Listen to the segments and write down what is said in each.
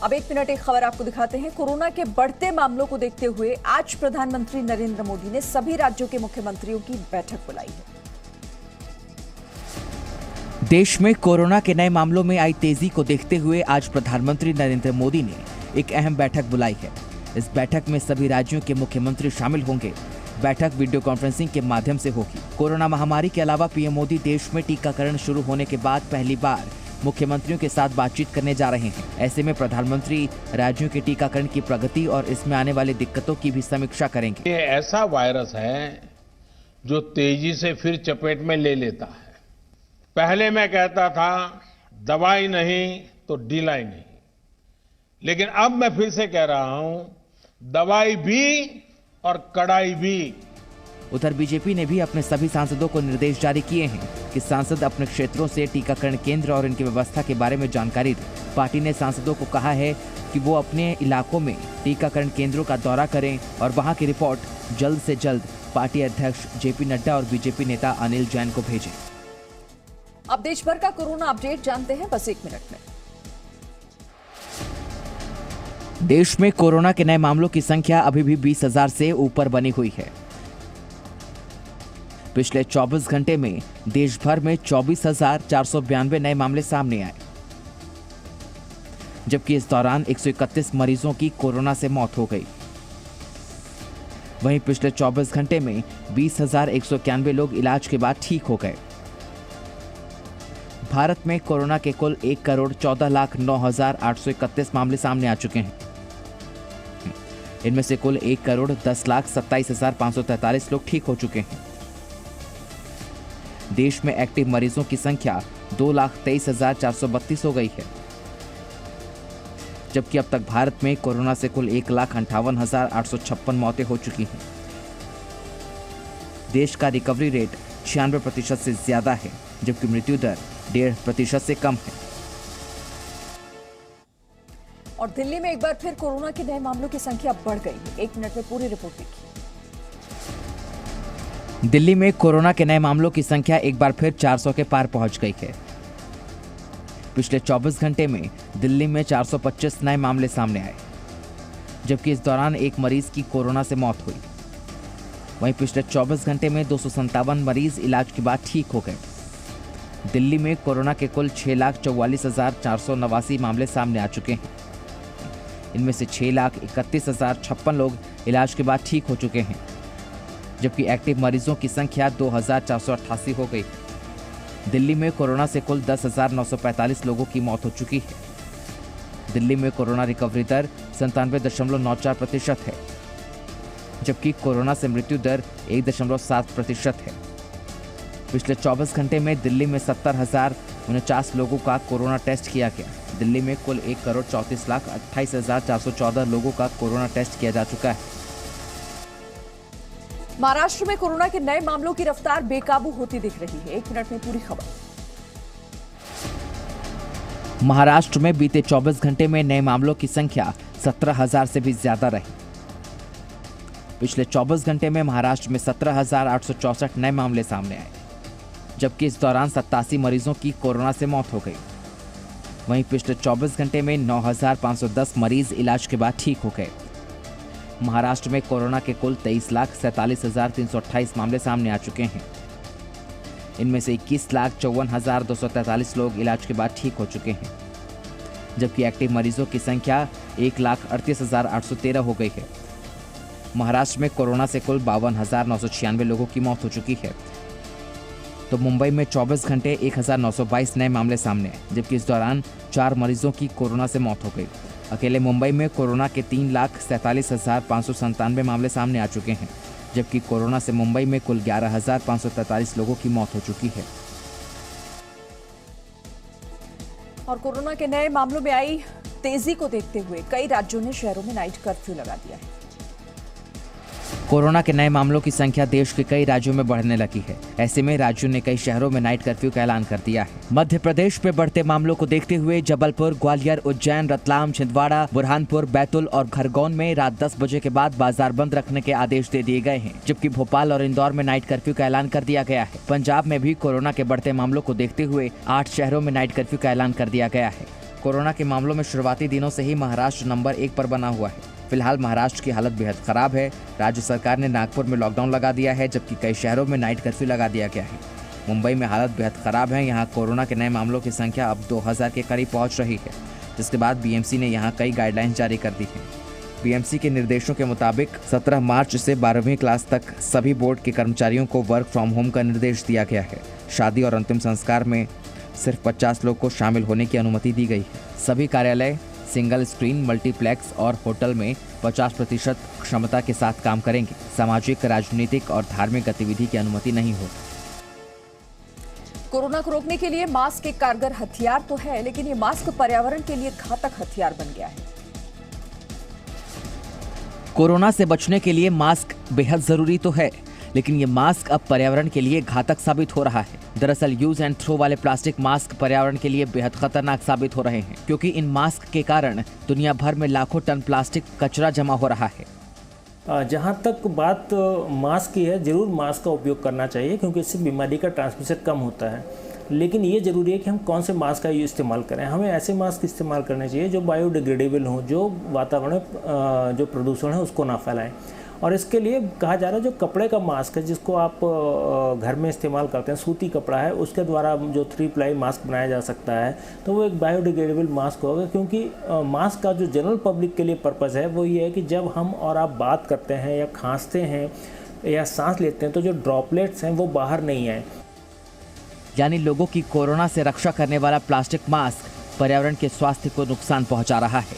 अब एक मिनट एक खबर आपको दिखाते हैं। कोरोना के बढ़ते मामलों को देखते हुए आज प्रधानमंत्री नरेंद्र मोदी ने सभी राज्यों के मुख्यमंत्रियों की बैठक बुलाई है। देश में कोरोना के नए मामलों में आई तेजी को देखते हुए आज प्रधानमंत्री नरेंद्र मोदी ने एक अहम बैठक बुलाई है। इस बैठक में सभी राज्यों के मुख्यमंत्री शामिल होंगे। बैठक वीडियो कॉन्फ्रेंसिंग के माध्यम से होगी। कोरोना महामारी के अलावा पीएम मोदी देश में टीकाकरण शुरू होने के बाद पहली बार मुख्यमंत्रियों के साथ बातचीत करने जा रहे हैं। ऐसे में प्रधानमंत्री राज्यों के टीकाकरण की प्रगति और इसमें आने वाली दिक्कतों की भी समीक्षा करेंगे। ये ऐसा वायरस है जो तेजी से फिर चपेट में ले लेता है। पहले मैं कहता था दवाई नहीं तो ढिलाई नहीं, लेकिन अब मैं फिर से कह रहा हूं दवाई भी और कड़ाई भी। उधर बीजेपी ने भी अपने सभी सांसदों को निर्देश जारी किए हैं कि सांसद अपने क्षेत्रों से टीकाकरण केंद्र और इनकी व्यवस्था के बारे में जानकारी दें। पार्टी ने सांसदों को कहा है कि वो अपने इलाकों में टीकाकरण केंद्रों का दौरा करें और वहां की रिपोर्ट जल्द से जल्द पार्टी अध्यक्ष जेपी नड्डा और बीजेपी नेता अनिल जैन को भेजें। अब देश भर का कोरोना अपडेट जानते हैं बस एक मिनट में। देश में कोरोना के नए मामलों की संख्या अभी भी 20,000 से ऊपर बनी हुई है। पिछले 24 घंटे में देश भर में 24,492 नए मामले सामने आए, जबकि इस दौरान 131 मरीजों की कोरोना से मौत हो गई। वहीं पिछले 24 घंटे में 20,191 लोग इलाज के बाद ठीक हो गए। भारत में कोरोना के कुल 1,14,09,831 मामले सामने आ चुके हैं। इनमें से कुल 1,10,27,543 लोग ठीक हो चुके हैं। देश में एक्टिव मरीजों की संख्या 2,23,432 हो गई है, जबकि अब तक भारत में कोरोना से कुल 1,58,856 मौतें हो चुकी हैं। देश का रिकवरी रेट 96% से ज्यादा है, जबकि मृत्यु दर 1.5% से कम है। और दिल्ली में एक बार फिर कोरोना के नए मामलों की संख्या बढ़ गई है। एक मिनट में पूरी रिपोर्ट देखिए। दिल्ली में कोरोना के नए मामलों की संख्या एक बार फिर 400 के पार पहुंच गई है। पिछले 24 घंटे में दिल्ली में 425 नए मामले सामने आए, जबकि इस दौरान एक मरीज की कोरोना से मौत हुई। वहीं पिछले 24 घंटे में 257 मरीज इलाज के बाद ठीक हो गए। दिल्ली में कोरोना के कुल 6,44,489 मामले सामने आ चुके हैं। इनमें से 6,31,056 लोग इलाज के बाद ठीक हो चुके हैं, जबकि एक्टिव मरीजों की संख्या 2,488 हो गई। दिल्ली में कोरोना से कुल 10,945 लोगों की मौत हो चुकी है। दिल्ली में कोरोना रिकवरी दर 97.94% है, जबकि कोरोना से मृत्यु दर 1.7% है। पिछले 24 घंटे में दिल्ली में 70,049 लोगों का कोरोना टेस्ट किया गया। दिल्ली में कुल 1,34,28,414 लोगों का कोरोना टेस्ट किया जा चुका है। महाराष्ट्र में कोरोना के नए मामलों की रफ्तार बेकाबू होती दिख रही है। एक मिनट में पूरी खबर। महाराष्ट्र में बीते 24 घंटे में नए मामलों की संख्या 17,000 से भी ज्यादा रही। पिछले 24 घंटे में महाराष्ट्र में 17,864 नए मामले सामने आए, जबकि इस दौरान 87 मरीजों की कोरोना से मौत हो गई। वहीं पिछले 24 घंटे में 9,510 मरीज इलाज के बाद ठीक हो गए। महाराष्ट्र में कोरोना के कुल 23,47,328 मामले सामने आ चुके हैं। इनमें से 21,54,243 लोग इलाज के बाद ठीक हो चुके हैं, जबकि एक्टिव मरीजों की संख्या 1,38,813 हो गई है। महाराष्ट्र में कोरोना से कुल 52,996 लोगों की मौत हो चुकी है। तो मुंबई में 24 घंटे 1,922 नए मामले सामने आए, जबकि इस दौरान 4 मरीजों की कोरोना से मौत हो गई। अकेले मुंबई में कोरोना के 3,47,597 मामले सामने आ चुके हैं, जबकि कोरोना से मुंबई में कुल 11,543 लोगों की मौत हो चुकी है। और कोरोना के नए मामलों में आई तेजी को देखते हुए कई राज्यों ने शहरों में नाइट कर्फ्यू लगा दिया है। कोरोना के नए मामलों की संख्या देश के कई राज्यों में बढ़ने लगी है। ऐसे में राज्यों ने कई शहरों में नाइट कर्फ्यू का ऐलान कर दिया है। मध्य प्रदेश में बढ़ते मामलों को देखते हुए जबलपुर, ग्वालियर, उज्जैन, रतलाम, छिंदवाड़ा, बुरहानपुर, बैतूल और खरगोन में रात 10 बजे के बाद बाजार बंद रखने के आदेश दे दिए गए हैं, जबकि भोपाल और इंदौर में नाइट कर्फ्यू का ऐलान कर दिया गया है। पंजाब में भी कोरोना के बढ़ते मामलों को देखते हुए 8 शहरों में नाइट कर्फ्यू का ऐलान कर दिया गया है। कोरोना के मामलों में शुरुआती दिनों से ही महाराष्ट्र नंबर 1 पर बना हुआ है। फिलहाल महाराष्ट्र की हालत बेहद खराब है। राज्य सरकार ने नागपुर में लॉकडाउन लगा दिया है, जबकि कई शहरों में नाइट कर्फ्यू लगा दिया गया है। मुंबई में हालत बेहद खराब है। यहाँ कोरोना के नए मामलों की संख्या अब 2000 के करीब पहुंच रही है, जिसके बाद बीएमसी ने यहाँ कई गाइडलाइंस जारी कर दी है। बीएमसी के निर्देशों के मुताबिक 17 मार्च से 12वीं क्लास तक सभी बोर्ड के कर्मचारियों को वर्क फ्रॉम होम का निर्देश दिया गया है। शादी और अंतिम संस्कार में सिर्फ 50 लोग को शामिल होने की अनुमति दी गई है। सभी कार्यालय सिंगल स्क्रीन, मल्टीप्लेक्स और होटल में 50% क्षमता के साथ काम करेंगे। सामाजिक, राजनीतिक और धार्मिक गतिविधि की अनुमति नहीं होगी। कोरोना को रोकने के लिए मास्क एक कारगर हथियार तो है, लेकिन ये मास्क पर्यावरण के लिए घातक हथियार बन गया है। कोरोना से बचने के लिए मास्क बेहद जरूरी तो है, लेकिन ये मास्क अब पर्यावरण के लिए घातक साबित हो रहा है। दरअसल यूज एंड थ्रो वाले प्लास्टिक मास्क पर्यावरण के लिए बेहद खतरनाक साबित हो रहे हैं, क्योंकि इन मास्क के कारण दुनिया भर में लाखों टन प्लास्टिक कचरा जमा हो रहा है। जहाँ तक बात मास्क की है, जरूर मास्क का उपयोग करना चाहिए, क्योंकि इससे बीमारी का ट्रांसमिशन कम होता है। लेकिन ये ज़रूरी है कि हम कौन से मास्क का इस्तेमाल करें। हमें ऐसे मास्क इस्तेमाल करने चाहिए जो बायोडिग्रेडेबल हों, जो वातावरण जो प्रदूषण है उसको ना फैलाएं। और इसके लिए कहा जा रहा है जो कपड़े का मास्क है, जिसको आप घर में इस्तेमाल करते हैं, सूती कपड़ा है, उसके द्वारा जो 3 प्लाई मास्क बनाया जा सकता है, तो वो एक बायोडिग्रेडेबल मास्क होगा। क्योंकि मास्क का जो जनरल पब्लिक के लिए पर्पज़ है वो ये है कि जब हम और आप बात करते हैं या खांसते हैं या सांस लेते हैं, तो जो ड्रॉपलेट्स हैं वो बाहर नहीं आए। यानी लोगों की कोरोना से रक्षा करने वाला प्लास्टिक मास्क पर्यावरण के स्वास्थ्य को नुकसान पहुंचा रहा है।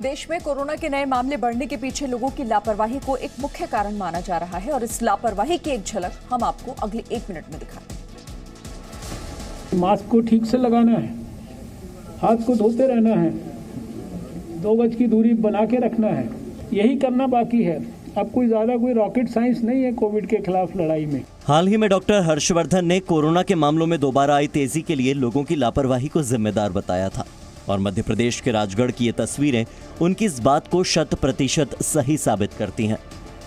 देश में कोरोना के नए मामले बढ़ने के पीछे लोगों की लापरवाही को एक मुख्य कारण माना जा रहा है, और इस लापरवाही की एक झलक हम आपको अगले 1 मिनट में दिखाएंगे। मास्क को ठीक से लगाना है, हाथ को धोते रहना है, 2 गज की दूरी बना के रखना है, यही करना बाकी है। अब कोई रॉकेट साइंस नहीं है कोविड के खिलाफ लड़ाई में। हाल ही में डॉक्टर हर्षवर्धन ने कोरोना के मामलों में दोबारा आई तेजी के लिए लोगों की लापरवाही को जिम्मेदार बताया था, और मध्य प्रदेश के राजगढ़ की ये तस्वीरें उनकी इस बात को 100% सही साबित करती हैं।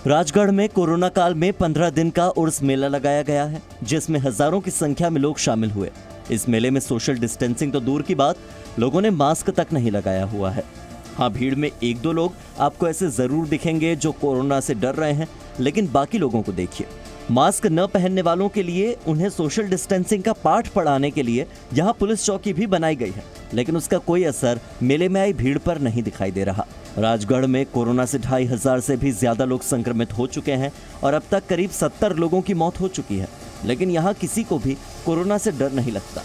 राजगढ़ में कोरोना काल में 15 दिन का उर्स मेला लगाया गया है, जिसमें हजारों की संख्या में लोग शामिल हुए। इस मेले में सोशल डिस्टेंसिंग तो दूर की बात, लोगों ने मास्क तक नहीं लगाया हुआ है। हाँ, भीड़ में 1-2 लोग आपको ऐसे जरूर दिखेंगे जो कोरोना से डर रहे हैं, लेकिन बाकी लोगों को देखिए। मास्क न पहनने वालों के लिए उन्हें सोशल डिस्टेंसिंग का पाठ पढ़ाने के लिए यहाँ पुलिस चौकी भी बनाई गई है, लेकिन उसका कोई असर मेले में आई भीड़ पर नहीं दिखाई दे रहा। राजगढ़ में कोरोना से 2500 से भी ज्यादा लोग संक्रमित हो चुके हैं, और अब तक करीब 70 लोगों की मौत हो चुकी है, लेकिन यहाँ किसी को भी कोरोना से डर नहीं लगता।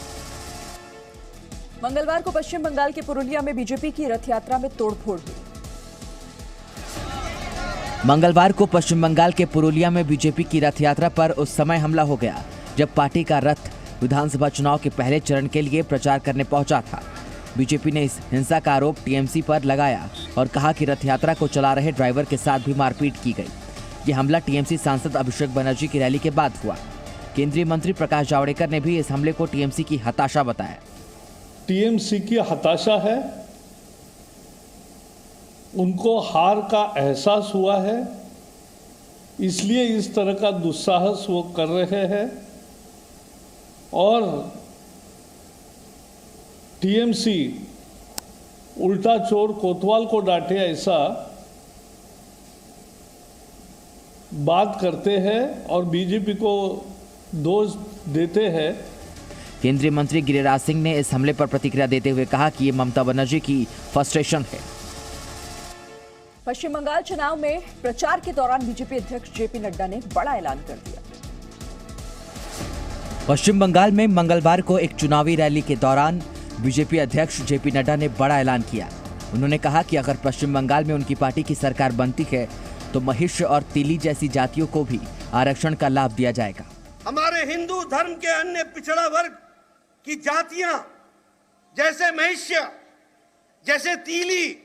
मंगलवार को पश्चिम बंगाल के पुरुलिया में बीजेपी की रथ यात्रा में तोड़फोड़ हुई। मंगलवार को पश्चिम बंगाल के पुरुलिया में बीजेपी की रथ यात्रा पर उस समय हमला हो गया जब पार्टी का रथ विधानसभा चुनाव के पहले चरण के लिए प्रचार करने पहुंचा था। बीजेपी ने इस हिंसा का आरोप टीएमसी पर लगाया और कहा कि रथ यात्रा को चला रहे ड्राइवर के साथ भी मारपीट की गई। ये हमला टीएमसी सांसद अभिषेक बनर्जी की रैली के बाद हुआ। केंद्रीय मंत्री प्रकाश जावड़ेकर ने भी इस हमले को टीएमसी की हताशा बताया। टीएमसी की हताशा है, उनको हार का एहसास हुआ है, इसलिए इस तरह का दुस्साहस वो कर रहे हैं। और टीएमसी उल्टा चोर कोतवाल को डांटे ऐसा बात करते हैं और बीजेपी को दोष देते हैं। केंद्रीय मंत्री गिरिराज सिंह ने इस हमले पर प्रतिक्रिया देते हुए कहा कि ये ममता बनर्जी की फ्रस्ट्रेशन है। पश्चिम बंगाल चुनाव में प्रचार के दौरान बीजेपी अध्यक्ष जेपी नड्डा ने बड़ा ऐलान कर दिया। पश्चिम बंगाल में मंगलवार को एक चुनावी रैली के दौरान बीजेपी अध्यक्ष जेपी नड्डा ने बड़ा ऐलान किया। उन्होंने कहा कि अगर पश्चिम बंगाल में उनकी पार्टी की सरकार बनती है तो महिष्य और तीली जैसी जातियों को भी आरक्षण का लाभ दिया जाएगा। हमारे हिंदू धर्म के अन्य पिछड़ा वर्ग की जातियां जैसे महिष्य, जैसे तीली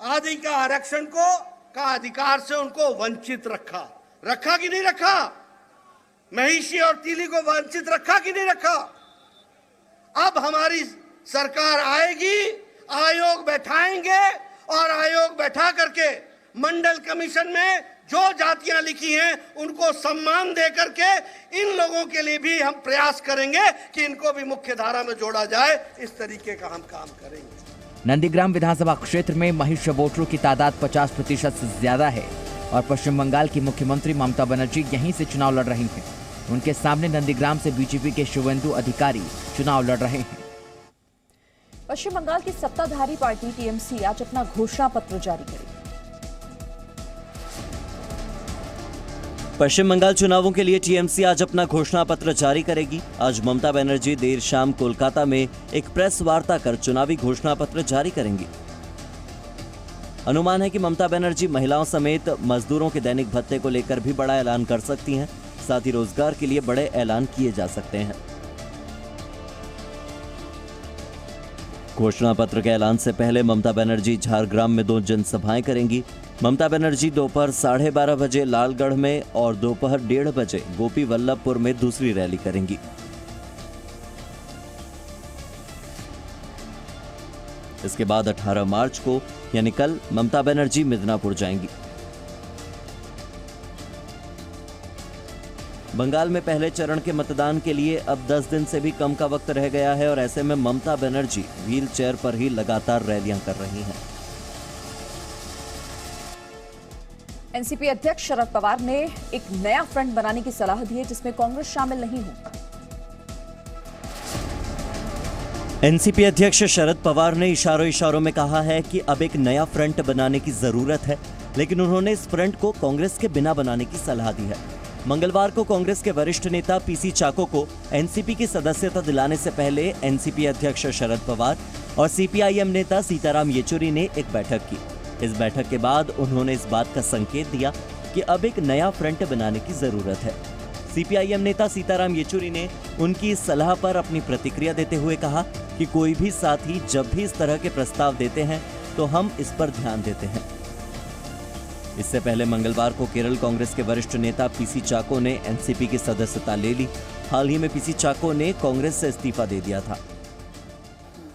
आदि का आरक्षण का अधिकार से उनको वंचित रखा कि नहीं रखा? महिष्य और तीली को वंचित रखा कि नहीं रखा? अब हमारी सरकार आएगी, आयोग बैठाएंगे और आयोग बैठा करके मंडल कमीशन में जो जातियां लिखी हैं उनको सम्मान दे करके इन लोगों के लिए भी हम प्रयास करेंगे कि इनको भी मुख्य धारा में जोड़ा जाए। इस तरीके का हम काम करेंगे। नंदीग्राम विधानसभा क्षेत्र में महिष्य वोटरों की तादाद 50% से ज्यादा है और पश्चिम बंगाल की मुख्यमंत्री ममता बनर्जी यहीं से चुनाव लड़ रही हैं। उनके सामने नंदीग्राम से बीजेपी के शुभेंदु अधिकारी चुनाव लड़ रहे हैं। पश्चिम बंगाल की सत्ताधारी पार्टी टीएमसी आज अपना घोषणा पत्र जारी करेगी। पश्चिम बंगाल चुनावों के लिए टीएमसी आज अपना घोषणा पत्र जारी करेगी। आज ममता बनर्जी देर शाम कोलकाता में एक प्रेस वार्ता कर चुनावी घोषणा पत्र जारी करेंगी। अनुमान है कि ममता बनर्जी महिलाओं समेत मजदूरों के दैनिक भत्ते को लेकर भी बड़ा ऐलान कर सकती हैं। साथ ही रोजगार के लिए बड़े ऐलान किए जा सकते हैं। घोषणा पत्र के ऐलान से पहले ममता बनर्जी झारग्राम में 2 जनसभाएं करेंगी। ममता बनर्जी दोपहर 12:30 बजे लालगढ़ में और दोपहर 1:30 बजे गोपी वल्लभपुर में दूसरी रैली करेंगी। इसके बाद 18 मार्च को यानी कल ममता बनर्जी मिदनापुर जाएंगी। बंगाल में पहले चरण के मतदान के लिए अब 10 दिन से भी कम का वक्त रह गया है और ऐसे में ममता बनर्जी व्हील चेयर पर ही लगातार रैलियां कर रही हैं। एनसीपी अध्यक्ष शरद पवार ने एक नया फ्रंट बनाने की सलाह दी है जिसमें कांग्रेस शामिल नहीं हो। एनसीपी अध्यक्ष शरद पवार ने इशारों में कहा है कि अब एक नया फ्रंट बनाने की जरूरत है, लेकिन उन्होंने इस फ्रंट को कांग्रेस के बिना बनाने की सलाह दी है। मंगलवार को कांग्रेस के वरिष्ठ नेता पीसी चाको को एनसीपी की सदस्यता दिलाने से पहले एनसीपी अध्यक्ष शरद पवार और सीपीआईएम नेता सीताराम येचुरी ने एक बैठक की। इस बैठक के बाद उन्होंने इस बात का संकेत दिया कि अब एक नया फ्रंट बनाने की जरूरत है। सीपीआईएम नेता सीताराम येचुरी ने उनकी इस सलाह पर अपनी प्रतिक्रिया देते हुए कहा कि कोई भी साथी जब भी इस तरह के प्रस्ताव देते हैं तो हम इस पर ध्यान देते हैं। इससे पहले मंगलवार को केरल कांग्रेस के वरिष्ठ नेता पीसी चाको ने एनसीपी की सदस्यता ले ली। हाल ही में पीसी चाको ने कांग्रेस से इस्तीफा दे दिया था।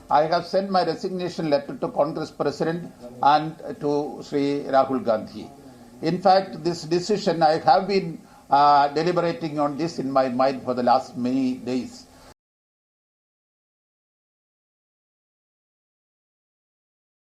I have sent my resignation letter to Congress President and to Sri Rahul Gandhi. In fact, this decision I have been deliberating on this in my mind for the last many days.